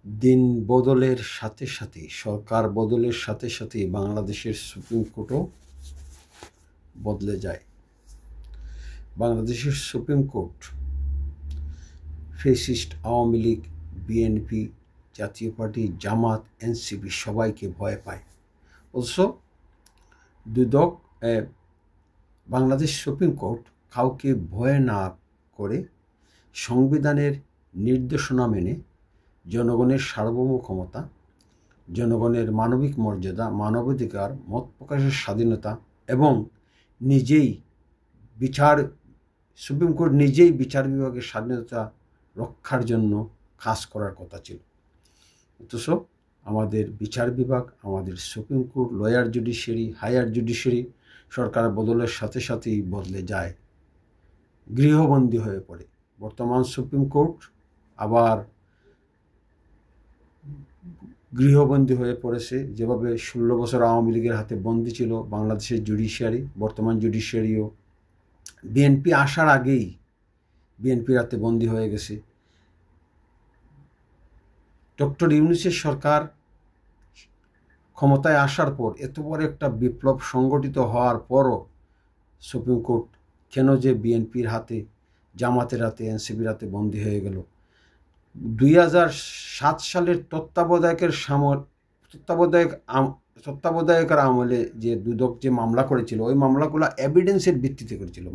দিন বদলের সাথে সাথে, সরকার বদলের সাথে সাথে বাংলাদেশের সুপ্রিম কোর্টও বদলে যায়। বাংলাদেশের supreme court fascist Awami League, BNP, জাতীয় পার্টি, জামাত, এনসিপি সবাইকে ভয় পায়। অবশ্য দুদক বাংলাদেশ সুপ্রিম কোর্ট কাউকে ভয় না করে সংবিধানের নির্দেশনা মেনে জনগণের সার্বভৌম ক্ষমতা, জনগণের মানবিক মর্যাদা, মানবাধিকার, মত প্রকাশের স্বাধীনতা এবং সুপ্রিম কোর্ট নিজেই বিচার বিভাগের স্বাধীনতা রক্ষার জন্য কাজ করার কথা ছিল। অথচ আমাদের বিচার বিভাগ, আমাদের supreme court, lower judiciary, higher judiciary সরকার বদলের সাথে সাথেই বদলে যায়, গৃহবন্দী হয়ে পড়ে। বর্তমান সুপ্রিম কোর্ট আবার গৃহবন্দী হয়ে পড়েছে। যেভাবে 16 বছর আওয়ামী লীগের হাতে বন্দী ছিল বাংলাদেশের জুডিশিয়ারি, বর্তমান জুডিশিয়ারিও বিএনপি আসার আগেই বিএনপির হাতে বন্দী হয়ে গেছে। ডক্টর ইউনূসের সরকার ক্ষমতায় আসার পর, এত বড় একটা বিপ্লব সংগঠিত হওয়ার পরও সুপ্রিম কোর্ট কেন যে বিএনপির হাতে, জামাতের হাতে, এনসিপির হাতে বন্দী হয়ে গেল? 2007 সালের তত্ত্বাবধায়কের আমলে যে দুদক যে মামলা করেছিল, ওই মামলাগুলো এভিডেন্সের ভিত্তিতে করেছিল।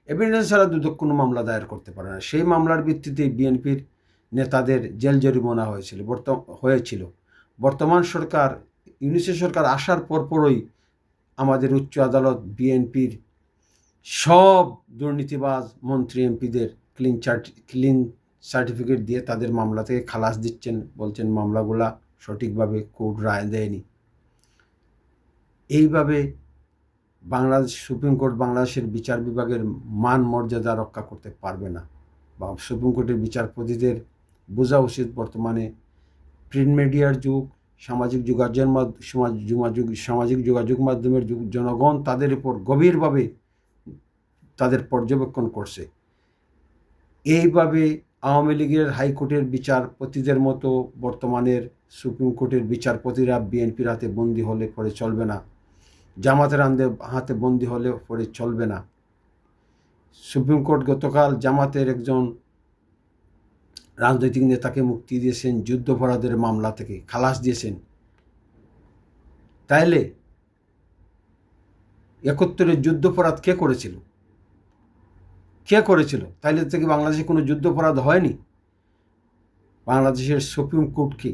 এভিডেন্স ছাড়া দুদক কোনো মামলা দায়ের করতে পারে না। সেই মামলার ভিত্তিতে বিএনপির নেতাদের জেল জরিমানা হয়েছিল। বর্তমান সরকার, ইউনূসের সরকার আসার পরপরই আমাদের উচ্চ আদালত বিএনপির সব দুর্নীতিবাজ মন্ত্রী এমপিদের ক্লিন সার্টিফিকেট দিয়ে তাদের মামলা থেকে খালাস দিচ্ছেন, বলছেন মামলাগুলা সঠিকভাবে কোর্ট রায় দেয়নি। এইভাবে বাংলাদেশ সুপ্রিম কোর্ট বাংলাদেশের বিচার বিভাগের মান মর্যাদা রক্ষা করতে পারবে না। বা সুপ্রিম কোর্টের বিচারপতিদের বোঝা উচিত, বর্তমানে প্রিন্ট মিডিয়ার যুগ, সামাজিক যোগাযোগ মাধ্যমের যুগ, জনগণ তাদের উপর গভীরভাবে তাদের পর্যবেক্ষণ করছে। এইভাবে আওয়ামী লীগের হাইকোর্টের বিচারপতিদের মতো বর্তমানের সুপ্রিম কোর্টের বিচারপতিরা বিএনপির হাতে বন্দী হলে পরে চলবে না, জামাতের হাতে বন্দী হলে পরে চলবে না। সুপ্রিম কোর্ট গতকাল জামাতের একজন রাজনৈতিক নেতাকে মুক্তি দিয়েছেন, যুদ্ধাপরাধের মামলা থেকে খালাস দিয়েছেন। তাইলে 71-এর যুদ্ধাপরাধ কে করেছিল? তাইলে থেকে বাংলাদেশে কোনো যুদ্ধাপরাধ হয়নি? বাংলাদেশের সুপ্রিম কোর্টকে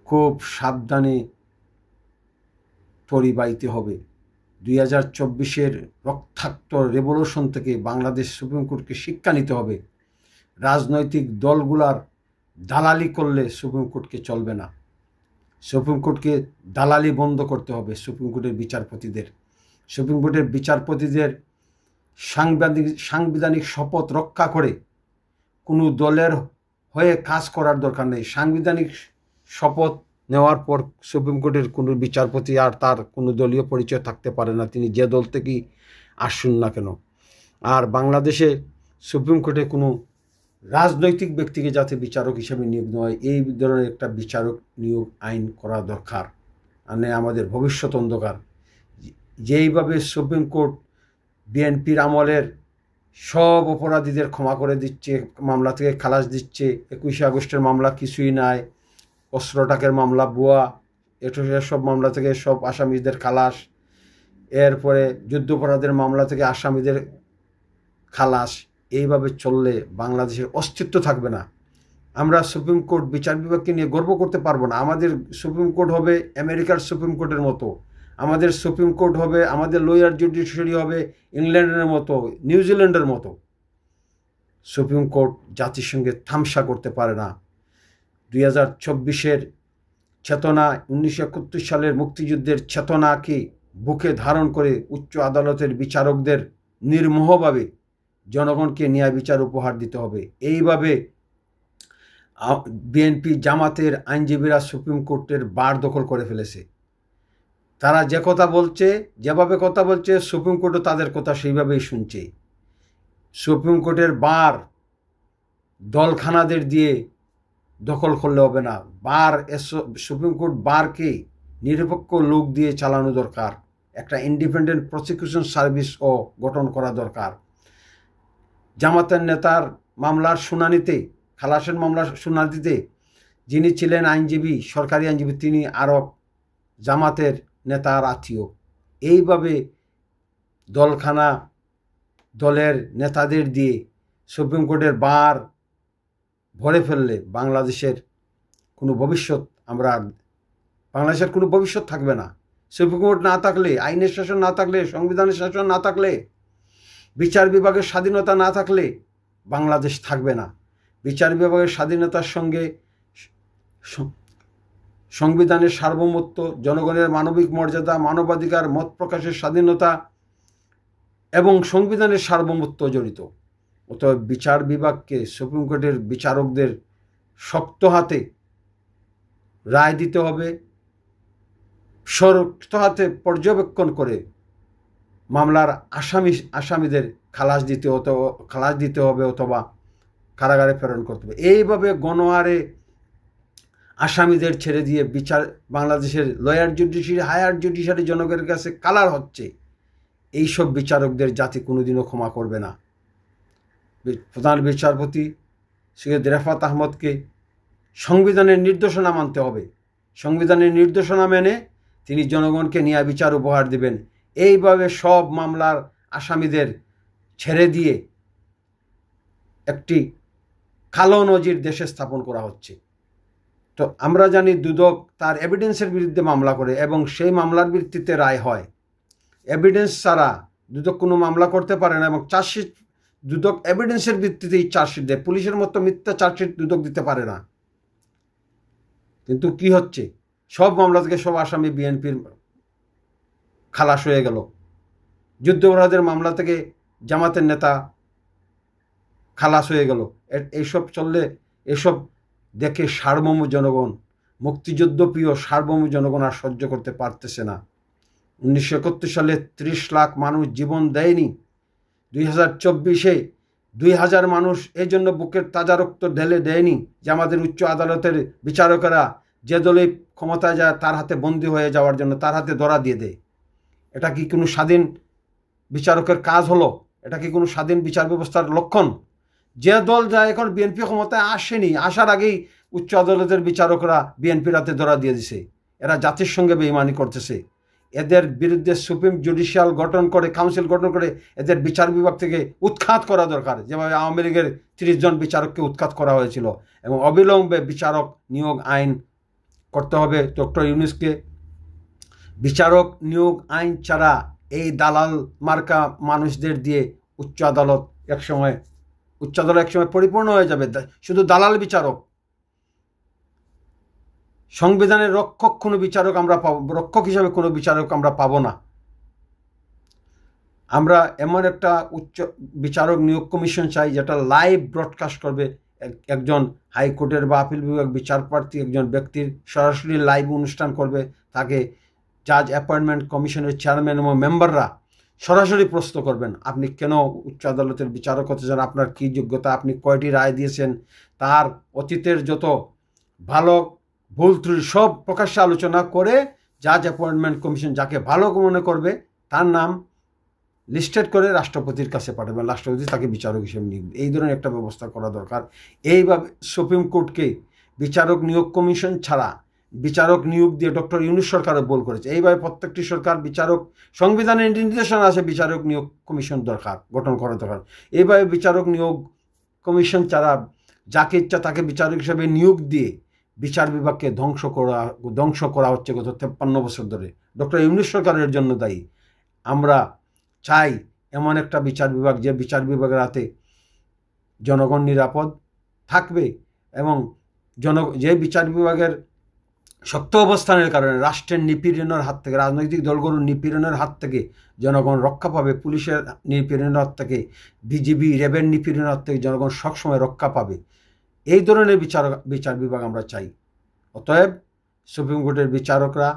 খুব সাবধানে পরিবাহিত হবে। 2024-এর রক্তাক্ত রেভলিউশন থেকে বাংলাদেশ সুপ্রিম কোর্টকে শিক্ষা নিতে হবে। রাজনৈতিক দলগুলার দালালি করলে সুপ্রিম কোর্টকে চলবে না। সুপ্রিম কোর্টকে দালালি বন্ধ করতে হবে। সুপ্রিম কোর্টের বিচারপতিদের সাংবিধানিক শপথ রক্ষা করে কোনো দলের হয়ে কাজ করার দরকার নেই। সাংবিধানিক শপথ নেওয়ার পর সুপ্রিম কোর্টের কোনো বিচারপতি আর তার কোনো দলীয় পরিচয় থাকতে পারে না, তিনি যে দল থেকেই আসুন না কেন। আর বাংলাদেশে সুপ্রিম কোর্টে কোনো রাজনৈতিক ব্যক্তিকে যাতে বিচারক হিসেবে নিয়োগ নেওয়া হয়, এই ধরনের একটা বিচারক নিয়োগ আইন করা দরকার। মানে আমাদের ভবিষ্যৎ অন্ধকার। যেইভাবে সুপ্রিম কোর্ট বিএনপির আমলের সব অপরাধীদের ক্ষমা করে দিচ্ছে, মামলা থেকে খালাস দিচ্ছে, 21শে আগস্টের মামলা কিছুই নাই, অস্ত্রটাকের মামলা ভুয়া, এসব মামলা থেকে সব আসামিদের খালাস, এরপরে যুদ্ধাপরাধের মামলা থেকে আসামিদের খালাস, এইভাবে চললে বাংলাদেশের অস্তিত্ব থাকবে না। আমরা সুপ্রিম কোর্ট বিচার বিভাগকে নিয়ে গর্ব করতে পারবো না। আমাদের সুপ্রিম কোর্ট হবে আমেরিকার সুপ্রিম কোর্টের মতো, আমাদের সুপ্রিম কোর্ট হবে, আমাদের লোয়ার জুডিশিয়ারি হবে ইংল্যান্ডের মতো, নিউজিল্যান্ডের মতো। সুপ্রিম কোর্ট জাতিসংঘে তামাশা করতে পারে না। 2024-এর চেতনা, 1971 সালের মুক্তিযুদ্ধের চেতনাকে বুকে ধারণ করে উচ্চ আদালতের বিচারকদের নির্মোহভাবে জনগণকে ন্যায় বিচার উপহার দিতে হবে। এইভাবে বিএনপি, জামাতের আইনজীবীরা সুপ্রিম কোর্টের বার দখল করে ফেলেছে। তারা যেভাবে কথা বলছে সুপ্রিম কোর্টও তাদের কথা সেইভাবেই শুনছে। সুপ্রিম কোর্টের বার দলখানাদের দিয়ে দখল করলে হবে না। বার সুপ্রিম কোর্ট বারকে নিরপেক্ষ লোক দিয়ে চালানো দরকার। একটা ইন্ডিপেন্ডেন্ট প্রসিকিউশন সার্ভিসও গঠন করা দরকার। জামাতের নেতার মামলার শুনানিতে, খালাসের মামলার শুনানিতে যিনি ছিলেন আইনজীবী, সরকারি আইনজীবী, তিনি আরও জামাতের নেতার আত্মীয়। এইভাবে দলখানা, দলের নেতাদের দিয়ে সুপ্রিম কোর্টের বার ভরে ফেললে বাংলাদেশের কোনো ভবিষ্যৎ বাংলাদেশের কোনো ভবিষ্যৎ থাকবে না। সুপ্রিম কোর্ট না থাকলে, আইনের শাসন না থাকলে, সংবিধানের শাসন না থাকলে, বিচার বিভাগের স্বাধীনতা না থাকলে বাংলাদেশ থাকবে না। বিচার বিভাগের স্বাধীনতার সঙ্গে সংবিধানের সার্বভৌমত্ব, জনগণের মানবিক মর্যাদা, মানবাধিকার, মত প্রকাশের স্বাধীনতা এবং সংবিধানের সার্বভৌমত্ব জড়িত। অতএব বিচার বিভাগকে, সুপ্রিম কোর্টের বিচারকদের শক্ত হাতে রায় দিতে হবে, শক্ত হাতে পর্যবেক্ষণ করে মামলার আসামিদের খালাস দিতে হবে অথবা কারাগারে প্রেরণ করতে হবে। এইভাবে গণহারে আসামিদের ছেড়ে দিয়ে বাংলাদেশের লোয়ার জুডিশিয়ারি, হায়ার জুডিশিয়ারি জনগণের কাছে কালার হচ্ছে। এইসব বিচারকদের জাতি কোনোদিনও ক্ষমা করবে না। প্রধান বিচারপতি সৈয়দ রেফাত আহমদকে সংবিধানের নির্দেশনা মানতে হবে। সংবিধানের নির্দেশনা মেনে তিনি জনগণকে ন্যায় বিচার উপহার দিবেন। এইভাবে সব মামলার আসামিদের ছেড়ে দিয়ে একটি কালো নজির দেশে স্থাপন করা হচ্ছে। তো আমরা জানি দুদক তার এভিডেন্সের বিরুদ্ধে মামলা করে এবং সেই মামলার ভিত্তিতে রায় হয়। এভিডেন্স ছাড়া দুদক কোনো মামলা করতে পারে না এবং চার্জশিট দুদক এভিডেন্সের ভিত্তিতেই চার্জশিট দেয়। পুলিশের মতো মিথ্যা চার্জশিট দুদক দিতে পারে না। কিন্তু কি হচ্ছে, সব মামলা থেকে সব আসামি বিএনপির খালাস হয়ে গেল। যুদ্ধাপরাধের মামলা থেকে জামাতের নেতা খালাস হয়ে গেল। এইসব চললে, এসব দেখে সার্বভৌম জনগণ, মুক্তিযুদ্ধ প্রিয় সার্বভৌম জনগণ আর সহ্য করতে পারতেছে না। 1971 সালে 30 লাখ মানুষ জীবন দেয়নি। 2024-এ 2000 মানুষ এই জন্য বুকের তাজা রক্ত ঢেলে দেয়নি যে আমাদের উচ্চ আদালতের বিচারকেরা যে দলে ক্ষমতায় যায় তার হাতে বন্দী হয়ে যাওয়ার জন্য তার হাতে ধরা দিয়ে দেয়। এটা কি কোনো স্বাধীন বিচারকের কাজ হলো? এটা কি কোনো স্বাধীন বিচার ব্যবস্থার লক্ষণ? যে দল যায়, এখন বিএনপি ক্ষমতায় আসেনি, আসার আগেই উচ্চ আদালতের বিচারকরা বিএনপির হাতে ধরা দিয়ে দিছে। এরা জাতির সঙ্গে বেইমানি করতেছে। এদের বিরুদ্ধে সুপ্রিম জুডিশিয়াল কাউন্সিল গঠন করে এদের বিচার বিভাগ থেকে উৎখাত করা দরকার, যেভাবে আওয়ামী লীগের 30 জন বিচারককে উৎখাত করা হয়েছিল। এবং অবিলম্বে বিচারক নিয়োগ আইন করতে হবে ডক্টর ইউনূসকে। বিচারক নিয়োগ আইন ছাড়া এই দালাল মার্কা মানুষদের দিয়ে উচ্চ আদালত একসময় পরিপূর্ণ হয়ে যাবে। শুধু দালাল বিচারক, সংবিধানের রক্ষক কোনো বিচারক আমরা রক্ষক হিসাবে কোনো বিচারক আমরা পাবো না। আমরা এমন একটা উচ্চ বিচারক নিয়োগ কমিশন চাই যেটা লাইভ ব্রডকাস্ট করবে। একজন হাইকোর্টের বা আপিল বিভাগ বিচারপ্রার্থী একজন ব্যক্তির সরাসরি লাইভ অনুষ্ঠান করবে। তাকে জাজ অ্যাপয়েন্টমেন্ট কমিশনের চেয়ারম্যান এবং মেম্বাররা সরাসরি প্রশ্ন করবেন, আপনি কেন উচ্চ আদালতের বিচারক হতে চান, আপনার কী যোগ্যতা, আপনি কয়টি রায় দিয়েছেন, তার অতীতের যত ভালো ভুল ত্রুটি সব প্রকাশ্যে আলোচনা করে জাজ অ্যাপয়েন্টমেন্ট কমিশন যাকে ভালো মনে করবে তার নাম লিস্টেড করে রাষ্ট্রপতির কাছে পাঠাবেন। রাষ্ট্রপতি তাকে বিচারক হিসেবে নিয়োগ, এই ধরনের একটা ব্যবস্থা করা দরকার। এইভাবে সুপ্রিম কোর্টকে বিচারক নিয়োগ কমিশন ছাড়া বিচারক নিয়োগ দিয়ে ডক্টর ইউনূস সরকারও ভুল করেছে। এইভাবে প্রত্যেকটি সরকার বিচারক, সংবিধানের নির্দেশনা আছে বিচারক নিয়োগ কমিশন গঠন করা দরকার। এইভাবে বিচারক নিয়োগ কমিশন ছাড়া যাকে ইচ্ছা তাকে বিচারক হিসেবে নিয়োগ দিয়ে বিচার বিভাগকে ধ্বংস করা হচ্ছে গত 53 বছর ধরে। ডক্টর ইউনূস সরকারের জন্য দায়ী। আমরা চাই এমন একটা বিচার বিভাগ যে বিচার বিভাগের হাতে জনগণ নিরাপদ থাকবে এবং যে বিচার বিভাগের শক্ত অবস্থানের কারণে রাষ্ট্রের নিপীড়নের হাত থেকে, রাজনৈতিক দলগুলোর নিপীড়নের হাত থেকে জনগণ রক্ষা পাবে, পুলিশের নিপীড়নের হাত থেকে, বিজিবি র্যাবের নিপীড়নের হাত থেকে জনগণ সবসময় রক্ষা পাবে। এই ধরনের বিচার বিভাগ আমরা চাই। অতএব সুপ্রিম কোর্টের বিচারকরা,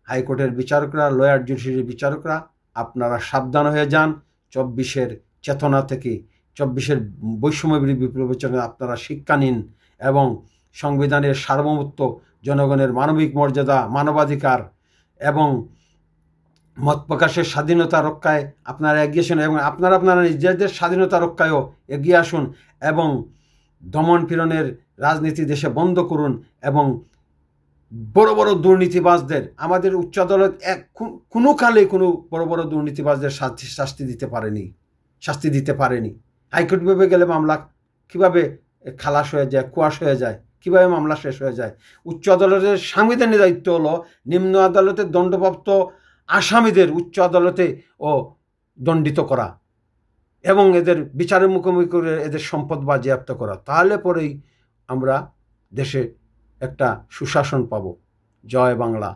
হাইকোর্টের বিচারকরা, লোয়ার জুডিশিয়ারির বিচারকরা, আপনারা সাবধান হয়ে যান। 24-এর চেতনা থেকে 24-এর বৈষম্যবিরোধী বিপ্লবের জন্য আপনারা শিক্ষা নিন এবং সংবিধানের সার্বভৌমত্ব, জনগণের মানবিক মর্যাদা, মানবাধিকার এবং মত প্রকাশের স্বাধীনতা রক্ষায় আপনারা এগিয়ে আসুন এবং আপনারা নিজেদের স্বাধীনতা রক্ষায়ও এগিয়ে আসুন এবং দমন পীড়নের রাজনীতি দেশে বন্ধ করুন এবং বড় বড় দুর্নীতিবাজদের আমাদের উচ্চ আদালত কোনো কালে কোনো বড় বড় দুর্নীতিবাজদের শাস্তি দিতে পারেনি। হাইকোর্ট বিভাগে গেলে মামলা কিভাবে খালাস হয়ে যায়, কুয়াশ হয়ে যায়, কিভাবে মামলা শেষ হয়ে যায়। উচ্চ আদালতের সাংবিধানিক দায়িত্ব হলো নিম্ন আদালতের দণ্ডপ্রাপ্ত আসামিদের উচ্চ আদালতে দণ্ডিত করা এবং এদের বিচারের মুখোমুখি করে এদের সম্পদ বাজেয়াপ্ত করা। তাহলে পরেই আমরা দেশে একটা সুশাসন পাব। জয় বাংলা।